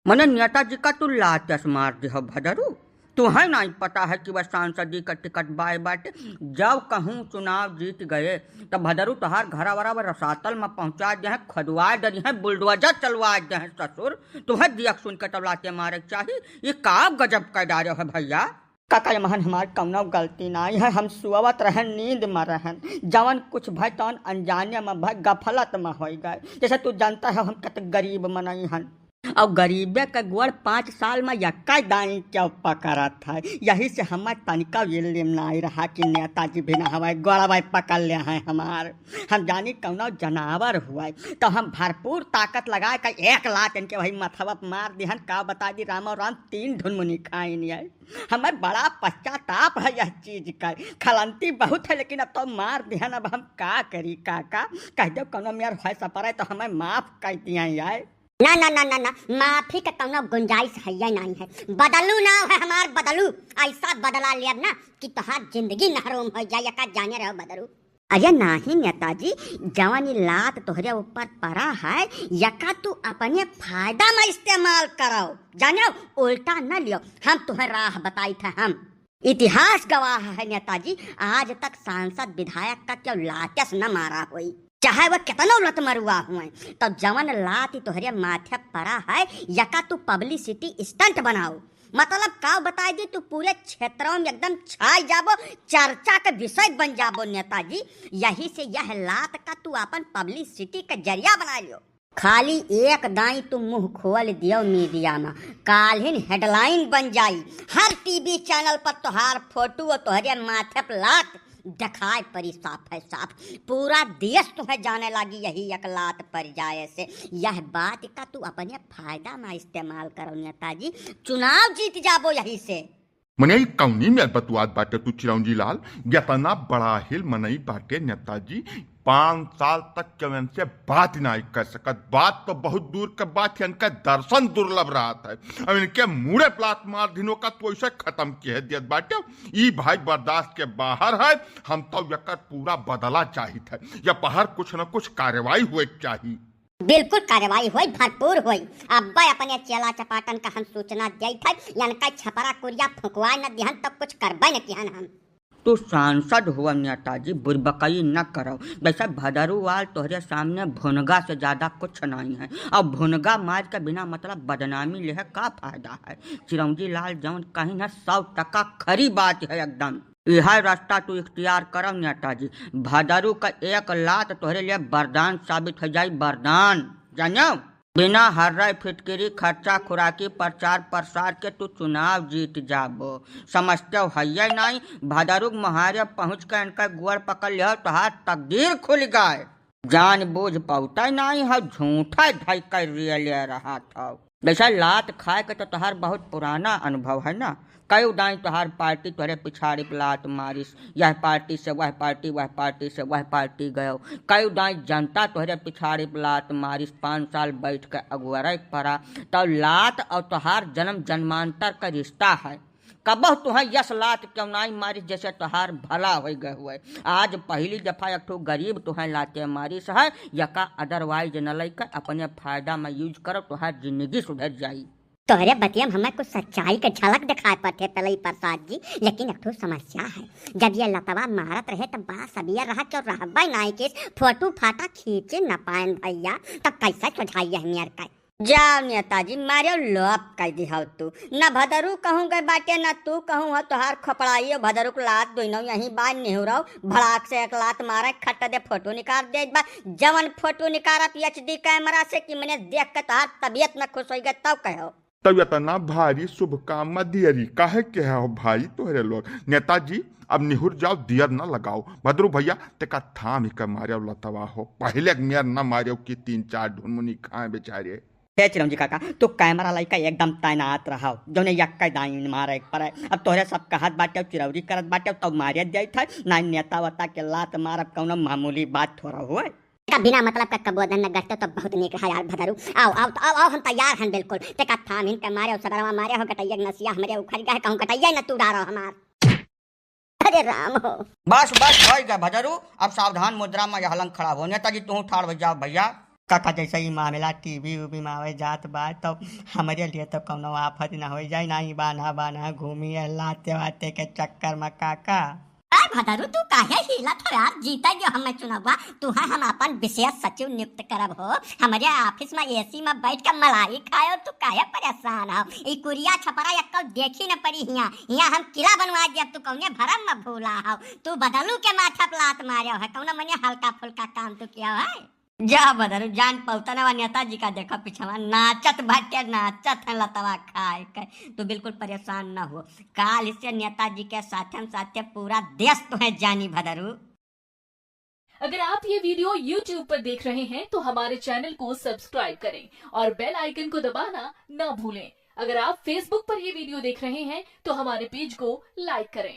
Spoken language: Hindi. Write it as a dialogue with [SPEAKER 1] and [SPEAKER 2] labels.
[SPEAKER 1] मने नेताजी का तू लातस मार दे हो भदरू। तुम्हें नहीं पता है कि वह सांसदी का टिकट बाय बाटे। जब कहूँ चुनाव जीत गए तब भदरू तोहार घरा वरा रसातल में पहुंचा दे, खदवा दे, बुलडोजर चलवा दे ससुर। तुम्हें दियक सुन के तब लाते मारे चाहिए। ये का गजब कर डाले है भैया। काका महन हमार कौनो गलती नहीं है, हम सुवत रहन नींद में रहन, जवन कुछ भय तवन अनजाने में भय गफलत में हो गए। जैसे तू जानता है हम कत गरीब मनई हन, और गरीबे का गुड़ 5 साल में यक्का दाई क्या पकड़ा था। यही से हमारे तनिका ये नहीं रहा कि नेताजी भी ना हमारे गोड़वा पकड़ ले हैं हमार। हम जानी कौनो जनावर हुआ तो हम भरपूर ताकत लगा कर 1 लात इनके भाई मथवा मार दिहन। का बता दी राम और राम 3 धुनमुनी खाई नहीं है। हमें बड़ा पश्चाताप है यह चीज का, खलंती बहुत है लेकिन अब तो मार दिहन। अब हम का करी काका, कह दो कौनो मेयर है सपर है तो हमें माफ कर दिया यार।
[SPEAKER 2] ना ना ना ना ना, माफी का कौनो गुंजाइश है या नहीं है। बदलू ना है हमार बदलू, ऐसा बदला लिया ना कि तोहार जिंदगी नहरोम हो जाए। का जाने रहो बदलू। अरे नहीं नेताजी, जवानी लात तोहरे ऊपर पड़ा है, यका तू अपने फायदा में इस्तेमाल करो, जानो उल्टा न लियो। हम तुम्हें राह बताई थे, हम इतिहास गवाह है नेताजी। आज तक सांसद विधायक का क्यों लातस न मारा हुई, चाहे वह कितना उलट मरुआ हुए। तो जवन लात तोहरे माथे पड़ा है, यका तू पब्लिसिटी स्टंट बनाओ। मतलब का बताई दी, तू पूरे क्षेत्रों में एकदम छाई जाबो, चर्चा का विषय बन जाबो नेताजी। यही से यह लात का तू अपन पब्लिसिटी का जरिया बना लियो। खाली एक दाई तुम मुंह खोल दियो मीडिया में, काल्हिन हेडलाइन बन जाई। हर टीवी चैनल पर तोहार फोटो और तोहरे माथे पर लात दिखाए परी साफ है साफ। पूरा देश तुम्हें जाने लगी यही एक लात पर जाए से। यह बात का तू अपने फायदा में इस्तेमाल करो नेताजी, चुनाव जीत जाबो यही से।
[SPEAKER 3] मनई कौनी में बतुआत बाटे तू चिरौंजी लाल, यतना बड़ा हिल मनई बाटे नेताजी 5 साल तक केवन से बात नहीं कर सकत। बात तो बहुत दूर का बात है, इनका दर्शन दुर्लभ रहा था। अब इनके मुड़े प्लाट मार दिनों का तो ऐसे खत्म किया दिया बाटे। ई भाई बर्दाश्त के बाहर है। हम तो यकर पूरा बदला चाहिए था, या बाहर कुछ न कुछ कार्रवाई हुए चाहिए।
[SPEAKER 2] बिल्कुल कार्रवाई हुई, भरपूर हुई। अब अपने चेला चपाटन का हम सूचना दी था, यानी छपरा कुरिया फुकवा न दिहन तब कुछ करबे न किहन हम।
[SPEAKER 1] तू सांसद हुआ नेताजी, बुरबकई न करो। वैसे भदरूवाल तोहरे सामने भुनगा से ज्यादा कुछ नहीं है, और भुनगा मार के बिना मतलब बदनामी ले का फायदा है। चिरौंजी लाल जौन कहीं न 100% खरी बात है एकदम। यह रास्ता तू इख्तियार करो नेताजी। भदरू का 1 लात तोहरे लिए वरदान साबित हो जाए, वरदान जानो। बिना हर्रा फिटकिरी खर्चा खुराकी प्रचार प्रसार के तू चुनाव जीत जाबो। समझते हो है नहीं, भदरुक महारे पहुँच कर इनका गुड़ पकड़ लिया तो हाथ तकदीर खुल गए। जान बूझ पौता नहीं है, झूठा ढाई कर ले रहा था। वैसा लात खाए के तो तुहार बहुत पुराना अनुभव है ना। कई दाई तुहार पार्टी तुहरे पिछाड़ी लात मारिस, यह पार्टी से वह पार्टी, वह पार्टी से वह पार्टी गयो। कई दाई जनता तुहरे पिछाड़ी लात मारिस, 5 साल बैठ कर अगुवरा पड़ा। तो लात और तुहार जन्म जन्मांतर का रिश्ता है। कबह तुहें यस लात क्यों नहीं मारिस जैसे तुहार भला हो गए हुए। आज पहली दफा एक ठो गरीब तुहें लाते मारिस है, यका अदरवाइज न लेकर अपने फायदा में यूज करो, तुहार जिंदगी सुधर जाई।
[SPEAKER 2] तोहरे बतिया हमें कुछ सच्चाई के झलक दिखाए पड़ते पलई प्रसाद जी, लेकिन एक समस्या है। जब ये लतवा मारत रहे तब बड़ा सबिया रहा क्यों रहबा नहीं के फोटो फाटा खींचे न पाए भैया, तब कैसा सुझाइए हमियर का। जाओ नेताजी मारे लोप कह दी हो तू, न भदरू कहूँ गए बाटे न तू कहूँ हो। तुहार खपड़ाइयो भदरू को लात दोनों यहीं बाज नेहुराओ, भड़ाक से 1 लात मारे खट्टा दे फोटो निकाल दे बा। जवन फोटो निकालत HD कैमरा से कि मैंने देख के तुहार तबियत न खुश हो गए तब कहो।
[SPEAKER 3] तब इतना भारी शुभ काम में दियरी काहे के हो भाई तोहरे लोग। नेताजी अब निहुर जाओ, दियर न लगाओ। भद्रू भैया तेका थाम ही मारे लतवा हो, पहले मेयर न मारे की 3-4 ढुनमुनी खाए बेचारे।
[SPEAKER 1] हे चिरौंजी काका, तू कैमरा लाइका एकदम तैनात रहो, जोने यक्का दाई मारे पड़े। अब तोहरे सब कहत बाटे चिरौरी करत बाटे तो मारे जाई था ना। नेता वता के लात मारब कौनो मामूली बात थोड़ा हुए।
[SPEAKER 2] बिना मतलब का कबोधन न करते तो बहुत नीक है यार भदरू। आओ आओ तो आओ, हम तैयार हैं बिल्कुल। तेका थाम हिन के मारे सगरवा मारे हो, कटैया नसिया हमरे उखड़ गए, कहूं कटैया न तू डारो हमार। अरे राम हो,
[SPEAKER 1] बस बस हो गया भदरू। अब सावधान मुद्रा में यह लंग खड़ा हो। नेताजी तू ठाड़ हो जाओ भैया। काका जैसे ही मामला टीवी उवी में आवे जात बा तो हमारे लिए तो कौनो आफत ना हो जाए, ना ही बाना बाना घूमी लाते वाते के चक्कर में काका।
[SPEAKER 2] अरे भदरू तू काहे हिलत हो यार, जीता जो हमें चुनावा तू है हम अपन विशेष सचिव नियुक्त करब हो, हमारे ऑफिस में एसी में बैठ के मलाई खाओ, तू काहे परेशान हो। ई कुरिया छपरा यक्कल देखी न पड़ी हिया हम किला बनवा दिया, तू कौने भरम में भूला हो, तू बदलू के माथा पे लात मारे है, कौन मने हल्का फुल्का काम तू किया है। जा बदरू जान पौतनवा नेताजी का देखा पीछवा नाचत बाटे, नाचत है लतवा खाए के, तो बिल्कुल परेशान न हो, काल से नेताजी के साथे पूरा देश तो है जानी भदरू।
[SPEAKER 4] अगर आप ये वीडियो YouTube पर देख रहे हैं तो हमारे चैनल को सब्सक्राइब करें और बेल आइकन को दबाना न भूलें। अगर आप Facebook पर ये वीडियो देख रहे हैं तो हमारे पेज को लाइक करें।